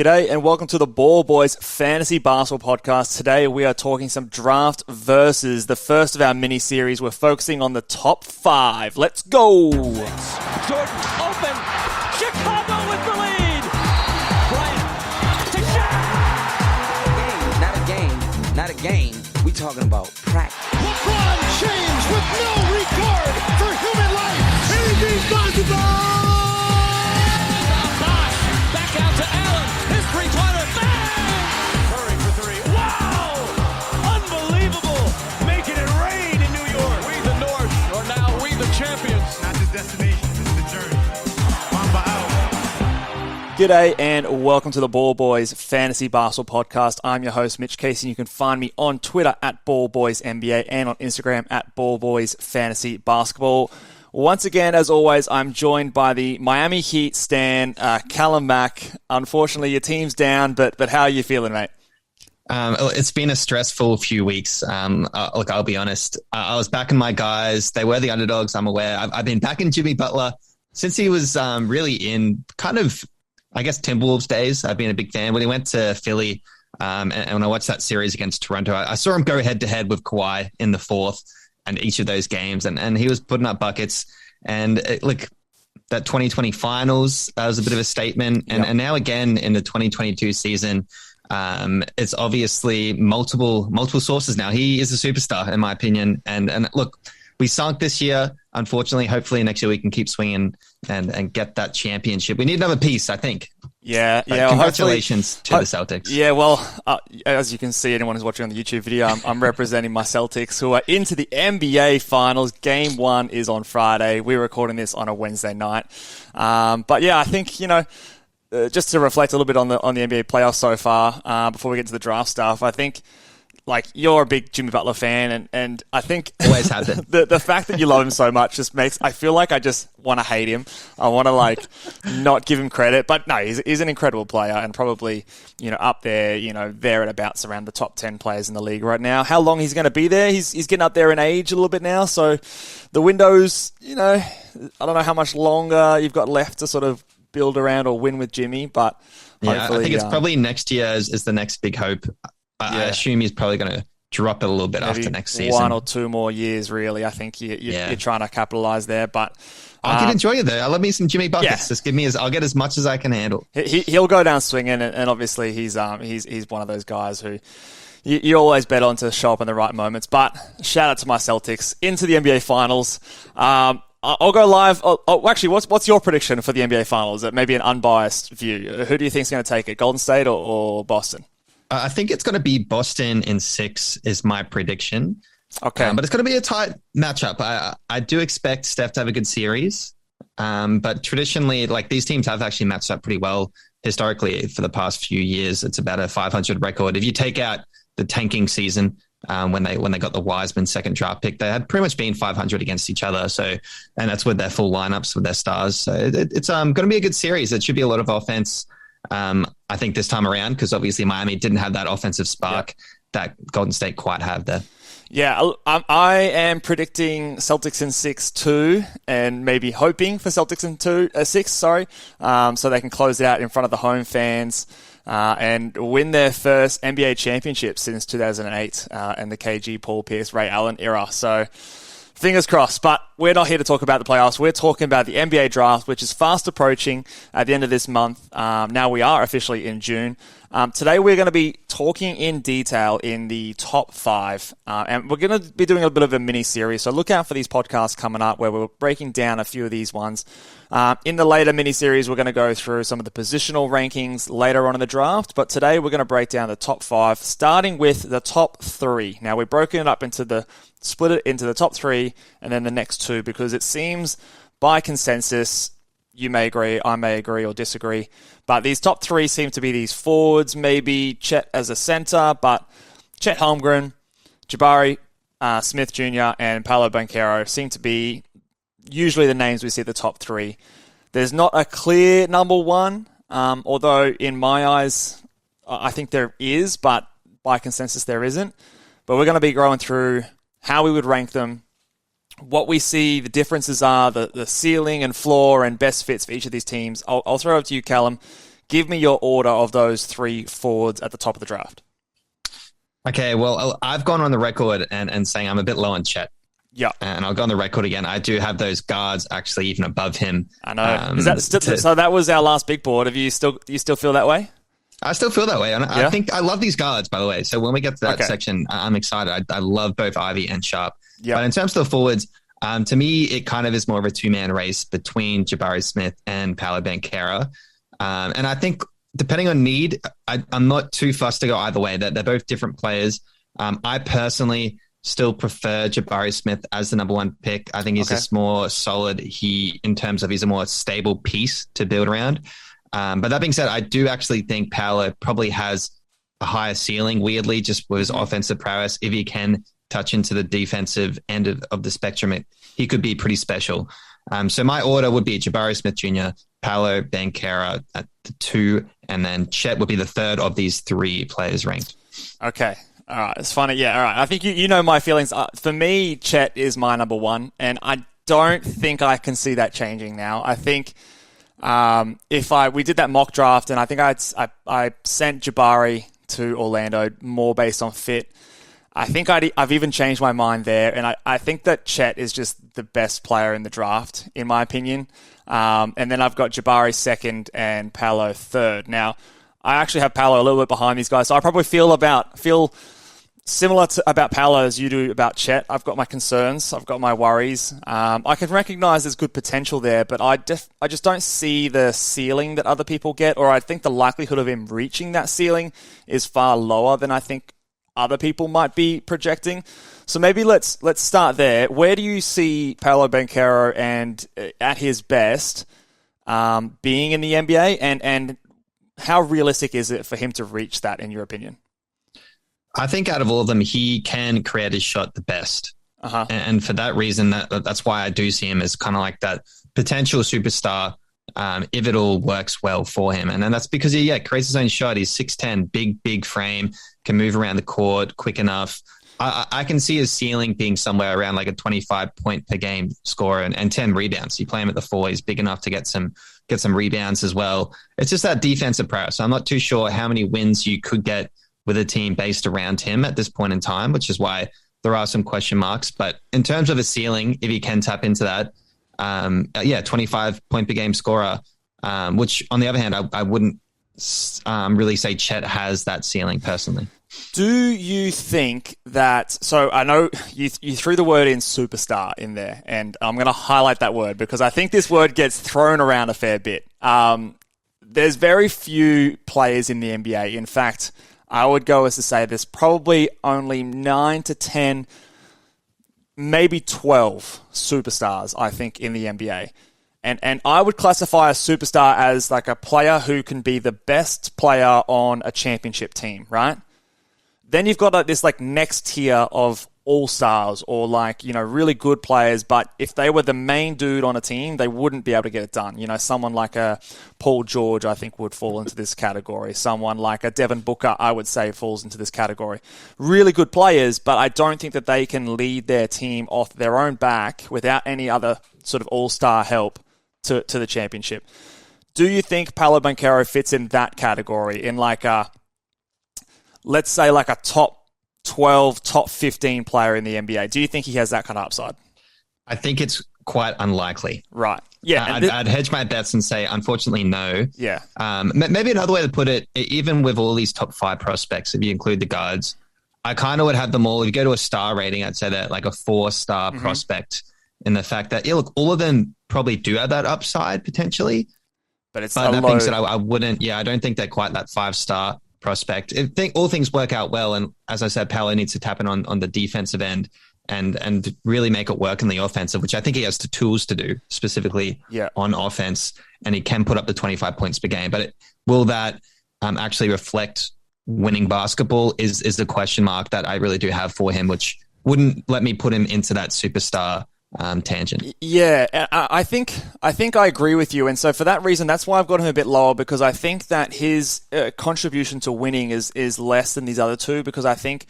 G'day and welcome to the Ball Boys Fantasy Basketball Podcast. Today we are talking some draft versus the first of our mini-series. We're focusing on the top 5. Let's go! Jordan open. Chicago with the lead. Bryant to Shaq. Not a game. We talking about practice. LeBron James with no regard for human life. Anything basketball. Back out to Allen. His three-pointer. Bang! Curry for three. Wow! Unbelievable. Making it rain in New York. We the North are now we the champions. Not the destination, it's the journey. Mamba out. G'day and welcome to the Ball Boys Fantasy Basketball Podcast. I'm your host, Mitch Cal, and you can find me on Twitter at Ball Boys NBA and on Instagram at Ball Boys Fantasy Basketball. Once again, as always, I'm joined by the Miami Heat stan, Callum Mack. Unfortunately, your team's down, but how are you feeling, mate? It's been a stressful few weeks. Look, I'll be honest. I was backing my guys. They were the underdogs, I'm aware. I've been backing Jimmy Butler since he was really in kind of, I guess, Timberwolves days. I've been a big fan. When he went to Philly, and when I watched that series against Toronto, I saw him go head-to-head with Kawhi in the fourth and each of those games, and he was putting up buckets. And that 2020 finals was a bit of a statement. And now again in the 2022 season, it's obviously multiple sources now. He is a superstar, in my opinion. And look, we sunk this year. Unfortunately, hopefully next year we can keep swinging and get that championship. We need another piece, I think. Yeah. Congratulations to the Celtics. Yeah, well, as you can see, anyone who's watching on the YouTube video, I'm representing my Celtics, who are into the NBA Finals. Game 1 is on Friday. We're recording this on a Wednesday night. But yeah, I think, just to reflect a little bit on the NBA playoffs so far, before we get to the draft stuff, I think, you're a big Jimmy Butler fan, and I think always have been. the fact that you love him so much just makes, I feel like I just want to hate him. I want to not give him credit, but no, he's an incredible player and probably, up there, thereabouts around the top 10 players in the league right now. How long he's going to be there? He's getting up there in age a little bit now, so the window's, I don't know how much longer you've got left to sort of build around or win with Jimmy, but yeah, I think it's probably next year is the next big hope. I assume he's probably going to drop it a little bit after next season. 1 or 2 more years, really. I think you're trying to capitalize there, but I can enjoy it there. I love me some Jimmy buckets. Yeah. Just I'll get as much as I can handle. He'll go down swinging, and obviously he's one of those guys who you always bet on to show up in the right moments. But shout out to my Celtics into the NBA Finals. I'll go live. Actually, what's your prediction for the NBA Finals? Maybe an unbiased view. Who do you think is going to take it? Golden State or Boston? I think it's going to be Boston in 6 is my prediction. Okay. But it's going to be a tight matchup. I do expect Steph to have a good series. But traditionally, these teams have actually matched up pretty well historically for the past few years. It's about a 500 record. If you take out the tanking season, when they got the Wiseman second draft pick, they had pretty much been 500 against each other. So, and that's with their full lineups, with their stars. So it's going to be a good series. It should be a lot of offense. I think this time around, because obviously Miami didn't have that offensive spark that Golden State quite have there. Yeah, I am predicting Celtics in 6 too, and maybe hoping for Celtics in 6, so they can close it out in front of the home fans and win their first NBA championship since 2008 and the KG, Paul Pierce, Ray Allen era. So fingers crossed, but we're not here to talk about the playoffs. We're talking about the NBA draft, which is fast approaching at the end of this month. Now we are officially in June. Today we're going to be talking in detail in the top 5, and we're going to be doing a bit of a mini-series, so look out for these podcasts coming up where we're breaking down a few of these ones. In the later mini-series, we're going to go through some of the positional rankings later on in the draft, but today we're going to break down the top 5, starting with the top 3. Now, we've broken it up split it into the top 3 and then the next 2, because it seems by consensus, you may agree, I may agree or disagree, but these top 3 seem to be these forwards, maybe Chet as a center, but Chet, Holmgren, Jabari, Smith Jr. and Paolo Banchero seem to be usually the names we see at the top 3. There's not a clear number 1, although in my eyes, I think there is, but by consensus there isn't. But we're going to be going through how we would rank them, what we see the differences are, the ceiling and floor and best fits for each of these teams. I'll throw it to you, Callum. Give me your order of those 3 forwards at the top of the draft. Okay, well, I've gone on the record and saying I'm a bit low on Chet. Yeah. And I'll go on the record again. I do have those guards actually even above him. I know. Is that so that was our last big board. Do you still feel that way? I still feel that way. And I think I love these guards, by the way. So when we get to that section, I'm excited. I love both Ivey and Sharpe. Yep. But in terms of the forwards, to me, it kind of is more of a 2-man race between Jabari Smith and Paolo Banchero. And I think depending on need, I'm not too fussed to go either way. They're both different players. I personally still prefer Jabari Smith as the number 1 pick. I think he's just more solid. In terms of he's a more stable piece to build around. But that being said, I do actually think Paolo probably has a higher ceiling, weirdly, just with his offensive prowess. If he can touch into the defensive end of the spectrum, he could be pretty special. So my order would be Jabari Smith Jr., Paolo Banchero at the 2, and then Chet would be the 3rd of these 3 players ranked. Okay. All right. It's funny. Yeah. All right. I think you know my feelings. For me, Chet is my number 1, and I don't think I can see that changing now. I think we did that mock draft, and I think I sent Jabari to Orlando more based on fit. I think I've even changed my mind there, and I think that Chet is just the best player in the draft, in my opinion. And then I've got Jabari 2nd and Paolo 3rd. Now, I actually have Paolo a little bit behind these guys, so I probably feel similar about Paolo as you do about Chet. I've got my concerns. I've got my worries. I can recognize there's good potential there, but I just don't see the ceiling that other people get, or I think the likelihood of him reaching that ceiling is far lower than I think other people might be projecting. So maybe let's start there. Where do you see Paolo Banchero and at his best being in the NBA, and how realistic is it for him to reach that, in your opinion? I think out of all of them, he can create his shot the best. And for that reason, that's why I do see him as kind of like that potential superstar if it all works well for him. And then that's because he creates his own shot. He's 6'10", big frame, can move around the court quick enough. I can see his ceiling being somewhere around like a 25 point per game scorer and 10 rebounds. You play him at the 4, he's big enough to get some rebounds as well. It's just that defensive prowess. So I'm not too sure how many wins you could get with a team based around him at this point in time, which is why there are some question marks. But in terms of a ceiling, if he can tap into that, 25 point per game scorer, which on the other hand, I wouldn't really say Chet has that ceiling personally. Do you think that, so I know you threw the word in superstar in there, and I'm going to highlight that word because I think this word gets thrown around a fair bit. There's very few players in the NBA. In fact, I would go as to say there's probably only 9 to 10, maybe 12 superstars, I think, in the NBA. And I would classify a superstar as like a player who can be the best player on a championship team, right? Then you've got this like next tier of all-stars or like, really good players, but if they were the main dude on a team, they wouldn't be able to get it done. Someone like a Paul George, I think, would fall into this category. Someone like a Devin Booker, I would say, falls into this category. Really good players, but I don't think that they can lead their team off their own back without any other sort of all-star help to the championship. Do you think Paolo Banchero fits in that category, in like let's say like a top 12, top 15 player in the NBA? Do you think he has that kind of upside? I think it's quite unlikely. Right. Yeah. I'd hedge my bets and say, unfortunately, no. Yeah. Maybe another way to put it, even with all these top 5 prospects, if you include the guards, I kind of would have them all. If you go to a star rating, I'd say that like a 4-star prospect, in the fact that, all of them probably do have that upside potentially. But it's that being said, I wouldn't, I don't think they're quite that 5-star prospect. If all things work out well, and as I said, Paolo needs to tap in on the defensive end and really make it work in the offensive, which I think he has the tools to do, specifically on offense, and he can put up the 25 points per game. But will that actually reflect winning basketball is the question mark that I really do have for him, which wouldn't let me put him into that superstar tangent. Yeah, I think I agree with you, and so for that reason, that's why I've got him a bit lower, because I think that his contribution to winning is less than these other two, because I think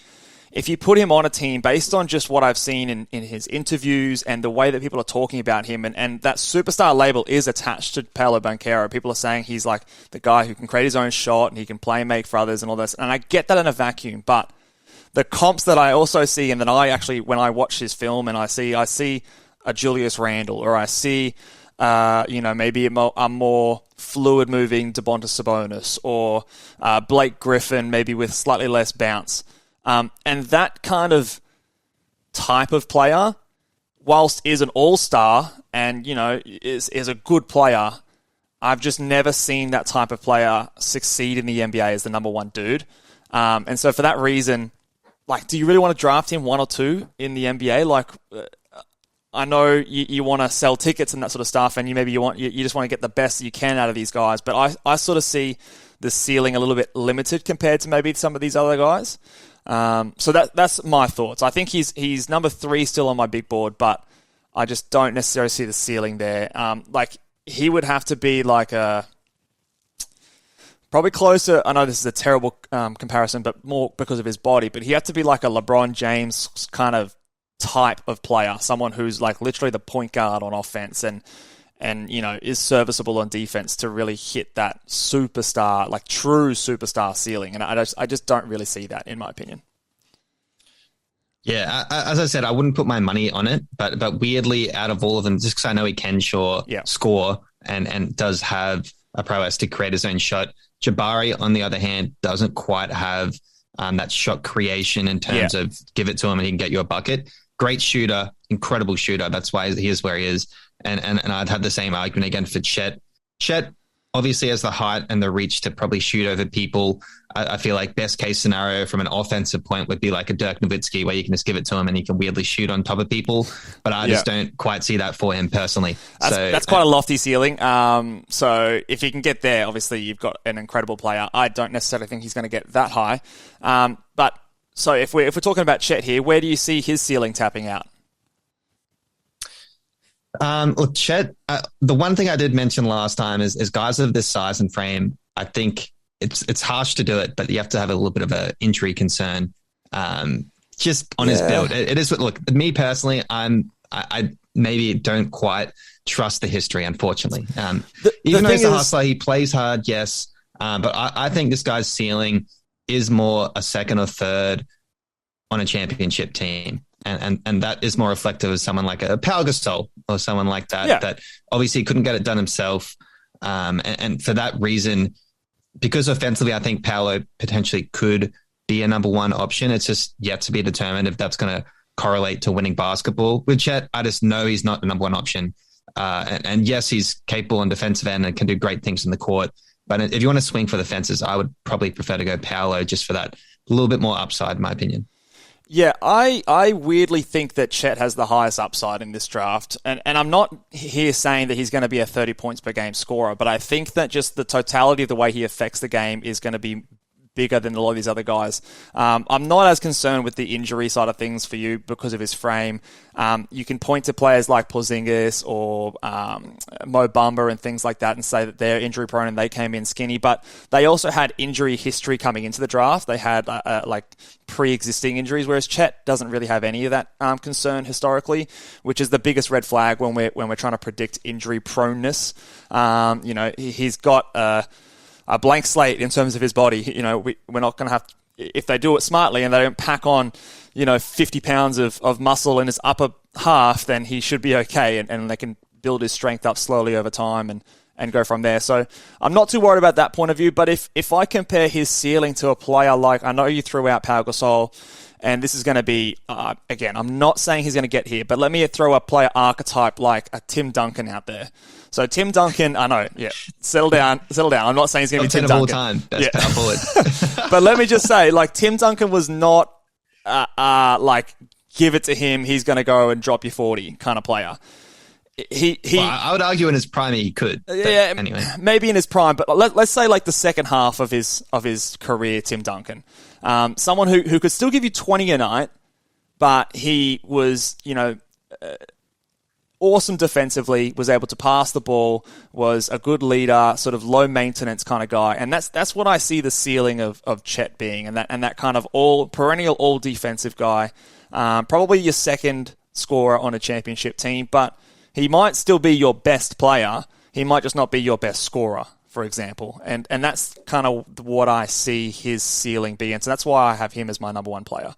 if you put him on a team based on just what I've seen in his interviews and the way that people are talking about him, and that superstar label is attached to Paolo Banchero. People are saying he's like the guy who can create his own shot and he can play and make for others and all this. And I get that in a vacuum, but the comps that I also see, and that I actually, when I watch his film and I see a Julius Randle, or I see, maybe a more fluid-moving Domantas Sabonis, or Blake Griffin, maybe with slightly less bounce. And that kind of type of player, whilst is an all-star and, is a good player, I've just never seen that type of player succeed in the NBA as the number one dude. And so for that reason, like, do you really want to draft him 1 or 2 in the NBA? Like, I know you want to sell tickets and that sort of stuff, and you just want to get the best that you can out of these guys. But I sort of see the ceiling a little bit limited compared to maybe some of these other guys. So that's my thoughts. I think he's number 3 still on my big board, but I just don't necessarily see the ceiling there. Like, he would have to be like probably closer. I know this is a terrible comparison, but more because of his body. But he had to be like a LeBron James kind of type of player, someone who's like literally the point guard on offense and is serviceable on defense to really hit that superstar, like true superstar ceiling. And I just don't really see that, in my opinion. Yeah, as I said, I wouldn't put my money on it, but weirdly, out of all of them, just because I know he can score and does have a prowess to create his own shot. Jabari, on the other hand, doesn't quite have that shot creation in terms of give it to him and he can get you a bucket. Great shooter, incredible shooter. That's why he is where he is. And I'd have the same argument again for Chet. Chet obviously has the height and the reach to probably shoot over people. I feel like best case scenario from an offensive point would be like a Dirk Nowitzki, where you can just give it to him and he can weirdly shoot on top of people. But I just don't quite see that for him personally. That's quite a lofty ceiling. So if he can get there, obviously you've got an incredible player. I don't necessarily think he's going to get that high. But so if we're talking about Chet here, where do you see his ceiling tapping out? Look, Chet, the one thing I did mention last time is guys of this size and frame, I think it's harsh to do it, but you have to have a little bit of an injury concern just on his build. It is, look, me personally, I maybe don't quite trust the history, unfortunately. Even though he's a hustler, he plays hard, yes, but I think this guy's ceiling is more a second or third on a championship team. And that is more reflective of someone like a Pau Gasol or someone like that, that obviously couldn't get it done himself. And for that reason, because offensively, I think Paolo potentially could be a number one option. It's just yet to be determined if that's going to correlate to winning basketball. With Chet, I just know he's not the number one option. And yes, he's capable on defensive end and can do great things in the court. But if you want to swing for the fences, I would probably prefer to go Paolo just for that little bit more upside, in my opinion. Yeah, I weirdly think that Chet has the highest upside in this draft. And I'm not here saying that he's going to be a 30 points per game scorer, but I think that just the totality of the way he affects the game is going to be bigger than a lot of these other guys. I'm not as concerned with the injury side of things for you because of his frame. You can point to players like Porzingis or Mo Bamba and things like that and say that they're injury prone and they came in skinny, but they also had injury history coming into the draft. They had like pre-existing injuries, whereas Chet doesn't really have any of that concern historically, which is the biggest red flag when we're trying to predict injury proneness. He's got a blank slate in terms of his body. We're not going to have, if they do it smartly and they don't pack on, 50 pounds of muscle in his upper half, then he should be okay. And they can build his strength up slowly over time and go from there. So I'm not too worried about that point of view. But if I compare his ceiling to a player like, I know you threw out Pau Gasol, and this is going to be, again, I'm not saying he's going to get here, but let me throw a player archetype like a Tim Duncan out there. So Tim Duncan, I know, settle down. I'm not saying he's going to be Tim Duncan. All time, best power forward. But let me just say, like, Tim Duncan was not like, give it to him, he's going to go and drop you 40 kind of player. I would argue in his prime he could. Yeah, anyway, maybe in his prime, but let's say like the second half of his career, Tim Duncan, someone who could still give you 20 a night, but he was awesome defensively, was able to pass the ball, was a good leader, sort of low maintenance kind of guy. And that's what I see the ceiling of Chet being, and that kind of perennial all defensive guy. Probably your second scorer on a championship team, but he might still be your best player. He might just not be your best scorer, for example. And that's kind of what I see his ceiling be. And so that's why I have him as my number one player.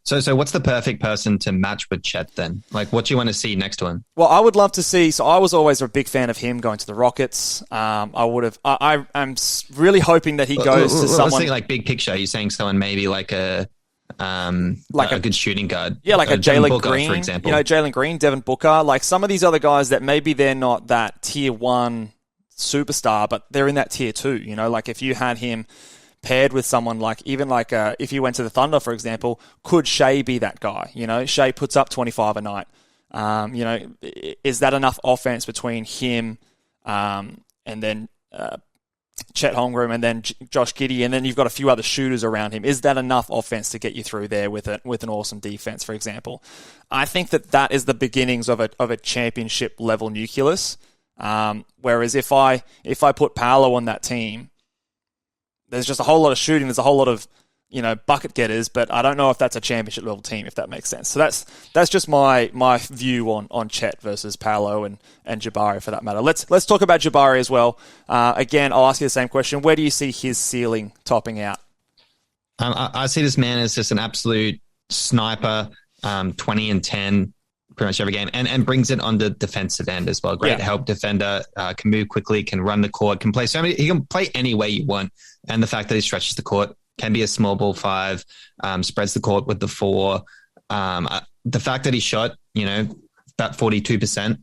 So what's the perfect person to match with Chet then? Like, what do you want to see next to him? Well, I would love to see. So I was always a big fan of him going to the Rockets. I'm really hoping that he goes to someone. Let's think like big picture. Are you saying someone maybe like a good shooting guard? Yeah, like a Jalen Green, for example. Jalen Green, Devin Booker, like some of these other guys that maybe they're not that tier 1 superstar, but they're in that tier 2. Like if you had him paired with someone like if you went to the Thunder, for example, could Shea be that guy? Shea puts up 25 a night. Is that enough offense between him and then Chet Holmgren and then Josh Giddey, and then you've got a few other shooters around him? Is that enough offense to get you through there with an awesome defense, for example? I think that is the beginnings of a championship level nucleus. Whereas if I put Paolo on that team, there's just a whole lot of shooting. There's a whole lot of bucket getters, but I don't know if that's a championship level team, if that makes sense. So that's just my view on Chet versus Paolo and Jabari for that matter. Let's talk about Jabari as well. Again, I'll ask you the same question. Where do you see his ceiling topping out? I see this man as just an absolute sniper, 20 and 10 pretty much every game, and brings it on the defensive end as well. Great help defender, can move quickly, can run the court, can play he can play any way you want. And the fact that he stretches the court, can be a small ball 5, spreads the court with the 4. The fact that he shot, about 42%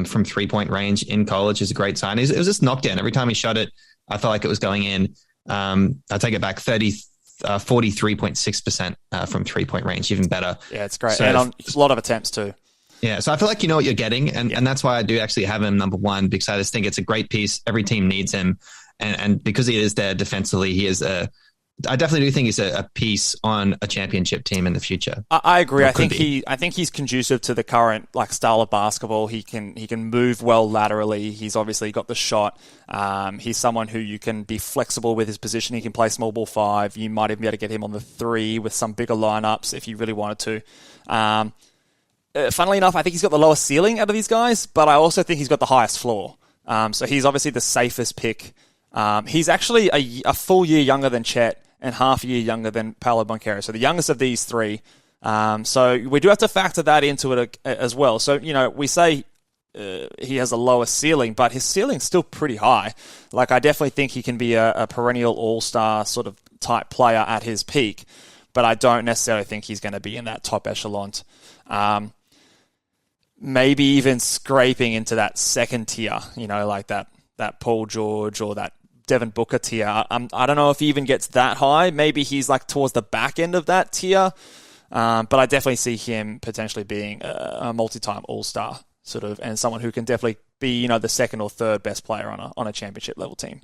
from 3-point range in college is a great sign. It was just knocked in. Every time he shot it, I felt like it was going in. I take it back, 43.6% from 3-point range, even better. Yeah, it's great. So, and on a lot of attempts too. Yeah, so I feel like you know what you're getting, and that's why I do actually have him number 1, because I just think it's a great piece. Every team needs him, and because he is there defensively, I definitely do think he's a piece on a championship team in the future. I agree. I think he's conducive to the current style of basketball. He can move well laterally. He's obviously got the shot. He's someone who you can be flexible with his position. He can play small ball 5. You might even be able to get him on the 3 with some bigger lineups if you really wanted to. Funnily enough, I think he's got the lowest ceiling out of these guys, but I also think he's got the highest floor. So he's obviously the safest pick. He's actually a full year younger than Chet and half a year younger than Paolo Banchero. So the youngest of these 3. So we do have to factor that into it as well. So, we say he has a lower ceiling, but his ceiling's still pretty high. Like, I definitely think he can be a perennial all-star sort of type player at his peak, but I don't necessarily think he's going to be in that top echelon. Maybe even scraping into that second tier, like that Paul George or that Devin Booker tier. I don't know if he even gets that high. Maybe he's towards the back end of that tier. But I definitely see him potentially being a multi-time all-star sort of, and someone who can definitely be, the second or third best player on a championship level team.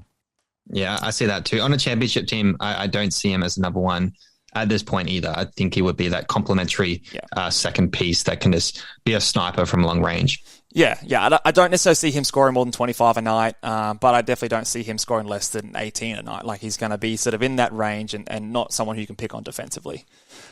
Yeah, I see that too. On a championship team, I don't see him as number 1 at this point either. I think he would be that complementary second piece that can just be a sniper from long range. Yeah. I don't necessarily see him scoring more than 25 a night, but I definitely don't see him scoring less than 18 a night. Like, he's going to be sort of in that range and not someone who you can pick on defensively.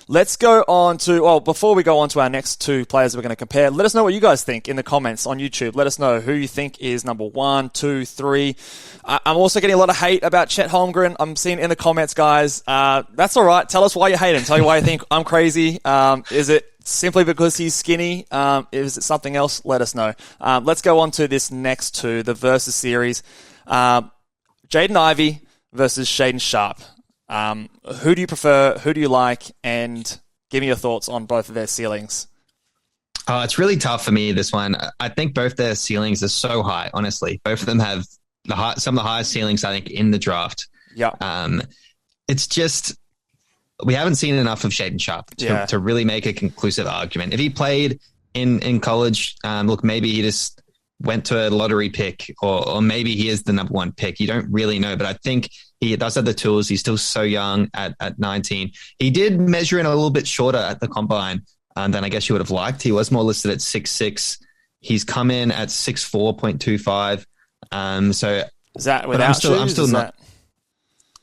Let's go on to, before we go on to our next 2 players that we're going to compare, let us know what you guys think in the comments on YouTube. Let us know who you think is number 1, 2, 3. I'm also getting a lot of hate about Chet Holmgren. I'm seeing in the comments, guys. That's all right. Tell us why you hate him. Tell you why you think I'm crazy. Is it simply because he's skinny? Is it something else? Let us know. Let's go on to this next 2, the versus series. Jaden Ivey versus Shaedon Sharpe. Who do you prefer? Who do you like? And give me your thoughts on both of their ceilings. It's really tough for me, this one. I think both their ceilings are so high, honestly. Both of them have some of the highest ceilings, I think, in the draft. Yeah. It's just, we haven't seen enough of Shaedon Sharpe to really make a conclusive argument. If he played in college, look, maybe he just went to a lottery pick, or maybe he is the number 1 pick. You don't really know, but I think he does have the tools. He's still so young at 19. He did measure in a little bit shorter at the combine, than I guess you would have liked. He was more listed at 6'6". He's come in at 6'4.25". So is that without shoes? I'm still not.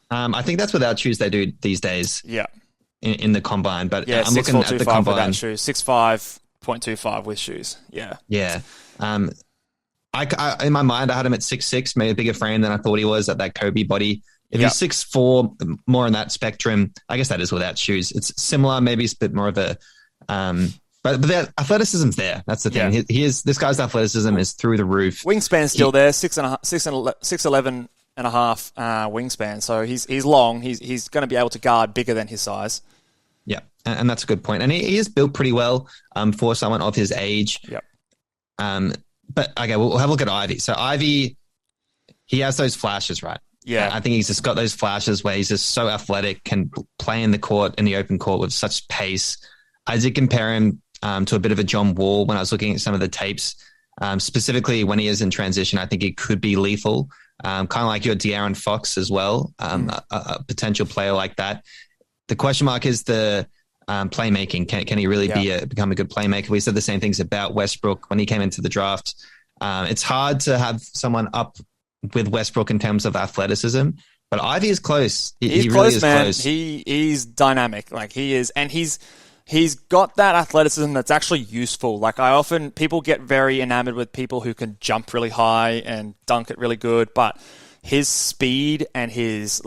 I think that's without shoes they do these days. Yeah. In the combine, but yeah, I'm looking at the combine. Without shoes, 6'5.25 with shoes. Yeah. Yeah. I in my mind, I had him at 6'6", maybe a bigger frame than I thought he was at that Kobe body. If he's 6'4", more on that spectrum, I guess that is without shoes. It's similar, maybe it's a bit more of a, but the athleticism's there. That's the thing. Yeah. This guy's athleticism is through the roof. Wingspan's still there, 6'11" and a half wingspan. So he's long. He's going to be able to guard bigger than his size. Yeah, and that's a good point. And he is built pretty well for someone of his age. Yep. But okay, we'll have a look at Ivey. So Ivey, he has those flashes, right? Yeah. I think he's just got those flashes where he's just so athletic, can play in the open court with such pace. I did compare him to a bit of a John Wall when I was looking at some of the tapes. Specifically when he is in transition, I think he could be lethal. Kind of like your De'Aaron Fox as well, a potential player like that. The question mark is the playmaking. Can he really become a good playmaker? We said the same things about Westbrook when he came into the draft. It's hard to have someone up with Westbrook in terms of athleticism, but Ivey is close. He close, really is man. close. He's dynamic. Like he is, and he's got that athleticism that's actually useful. Like people get very enamored with people who can jump really high and dunk it really good, but his speed and his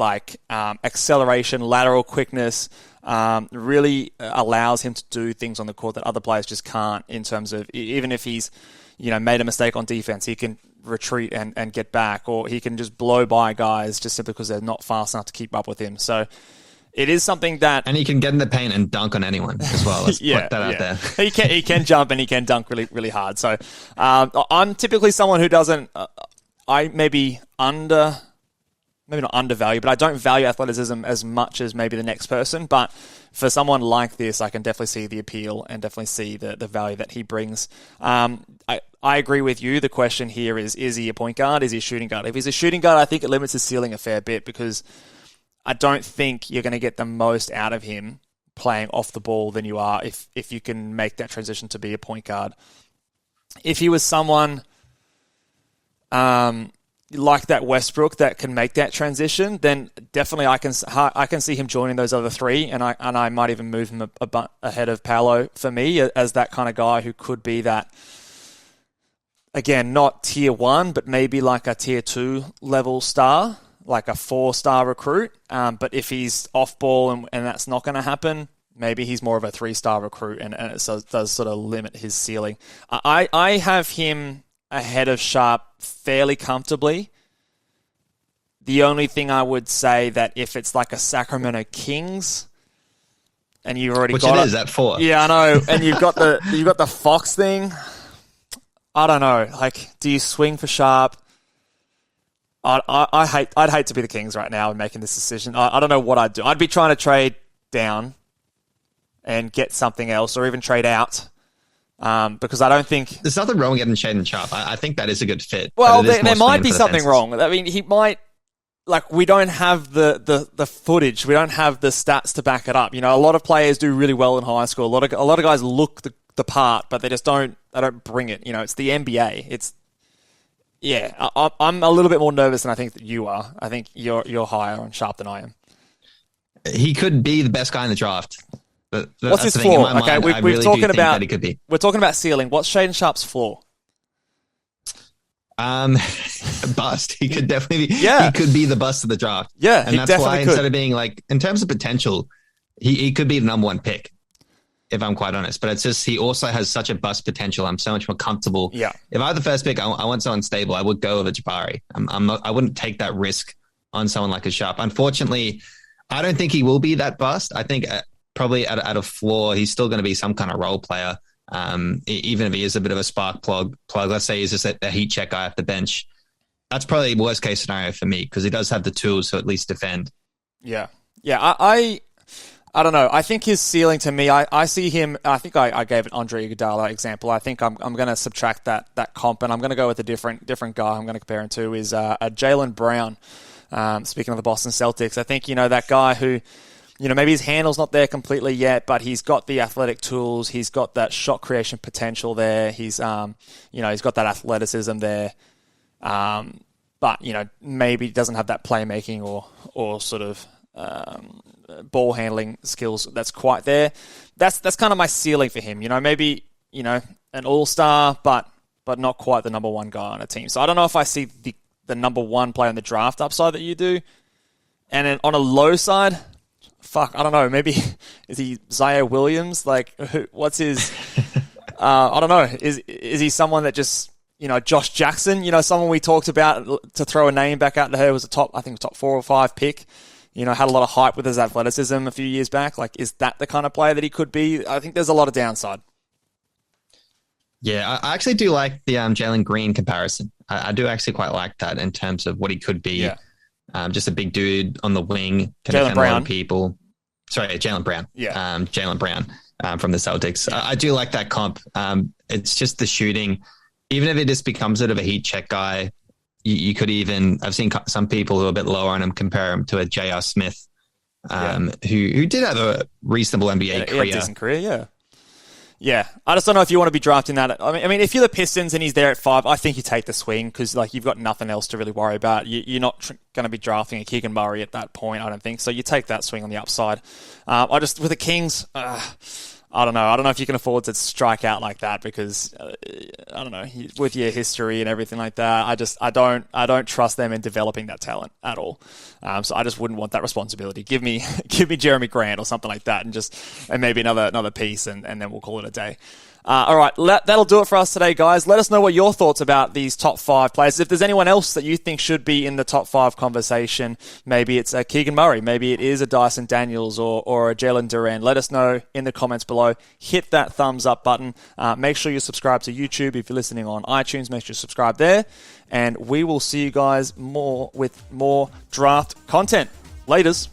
acceleration, lateral quickness, really allows him to do things on the court that other players just can't. In terms of even if he's made a mistake on defense, he can retreat and get back, or he can just blow by guys just simply because they're not fast enough to keep up with him. So it is something that... And he can get in the paint and dunk on anyone as well. Let's put that out there. He can jump and he can dunk really, really hard. So I'm typically someone who doesn't... I maybe not undervalue, but I don't value athleticism as much as maybe the next person. But for someone like this, I can definitely see the appeal and definitely see the value that he brings. I agree with you. The question here is he a point guard? Is he a shooting guard? If he's a shooting guard, I think it limits his ceiling a fair bit, because I don't think you're going to get the most out of him playing off the ball than you are if you can make that transition to be a point guard. If he was someone like that Westbrook that can make that transition, then definitely I can see him joining those other three, and I might even move him ahead of Paolo for me as that kind of guy who could be that, again, not tier 1, but maybe like a tier 2 level star, like a 4-star recruit. But if he's off ball and that's not going to happen, maybe he's more of a 3-star recruit, and it does sort of limit his ceiling. I have him ahead of Sharpe fairly comfortably. The only thing I would say that if it's like a Sacramento Kings, and you've already got it is at 4. Yeah, I know, and you've got the Fox thing. I don't know. Like, do you swing for Sharpe? I'd hate to be the Kings right now and making this decision. I don't know what I'd do. I'd be trying to trade down and get something else, or even trade out. Because I don't think... There's nothing wrong with getting Shaedon Sharpe. I think that is a good fit. Well, there might be something wrong. I mean, he might... Like, we don't have the footage. We don't have the stats to back it up. A lot of players do really well in high school. A lot of guys look the part, but they just don't bring it. It's the NBA. I'm a little bit more nervous than I think that you are. I think you're higher on Sharpe than I am. He could be the best guy in the draft. What's his floor? Okay, we're talking about... He could be. We're talking about ceiling. What's Shaedon Sharpe's floor? Bust. He could definitely be, He could be the bust of the draft. Yeah, and that's why instead of being like, in terms of potential, he could be the number 1 pick, if I'm quite honest. But it's just, he also has such a bust potential. I'm so much more comfortable. Yeah. If I had the first pick, I want someone stable. I would go with a Jabari. I wouldn't take that risk on someone like a Sharpe. Unfortunately, I don't think he will be that bust. I think probably at a floor, he's still going to be some kind of role player. Even if he is a bit of a spark plug, let's say he's just a heat check guy off the bench. That's probably the worst case scenario for me, because he does have the tools to at least defend. Yeah. I don't know. I think his ceiling, to me, I see him. I think I gave an Andre Iguodala example. I think I'm going to subtract that comp, and I'm going to go with a different guy. I'm going to compare him to is Jaylen Brown. Speaking of the Boston Celtics, I think that guy who maybe his handle's not there completely yet, but he's got the athletic tools. He's got that shot creation potential there. He's, he's got that athleticism there. But, maybe doesn't have that playmaking or sort of ball handling skills that's quite there. That's kind of my ceiling for him. Maybe, an all-star, but not quite the number one guy on a team. So I don't know if I see the number one player in the draft upside that you do. And then on a low side, I don't know. Maybe is he Zaire Williams? Like, what's his? I don't know. Is he someone that just Josh Jackson? Someone we talked about to throw a name back out to her was top 4 or 5 pick. Had a lot of hype with his athleticism a few years back. Like, is that the kind of player that he could be? I think there's a lot of downside. Yeah, I actually do like the Jalen Green comparison. I do actually quite like that in terms of what he could be. Yeah. Just a big dude on the wing, can Jaylen defend Brown. a lot of people. Sorry, Jaylen Brown. Yeah. Jaylen Brown from the Celtics. Yeah. I do like that comp. It's just the shooting. Even if it just becomes sort of a heat check guy, you could even, I've seen some people who are a bit lower on him compare him to a J.R. Smith, who did have a reasonable NBA career. He had a decent career, yeah. Yeah, I just don't know if you want to be drafting that. I mean, if you're the Pistons and he's there at 5, I think you take the swing because you've got nothing else to really worry about. You're not going to be drafting a Keegan Murray at that point, I don't think. So you take that swing on the upside. With the Kings, I don't know. I don't know if you can afford to strike out like that because I don't know, with your history and everything like that. I don't trust them in developing that talent at all. So I just wouldn't want that responsibility. Give me Jeremy Grant or something like that, and maybe another piece, and then we'll call it a day. All right, that'll do it for us today, guys. Let us know what your thoughts about these top 5 players. If there's anyone else that you think should be in the top 5 conversation, maybe it's a Keegan Murray, maybe it is a Dyson Daniels or a Jalen Duran. Let us know in the comments below. Hit that thumbs up button. Make sure you subscribe to YouTube. If you're listening on iTunes, make sure you subscribe there. And we will see you guys with more draft content. Laters.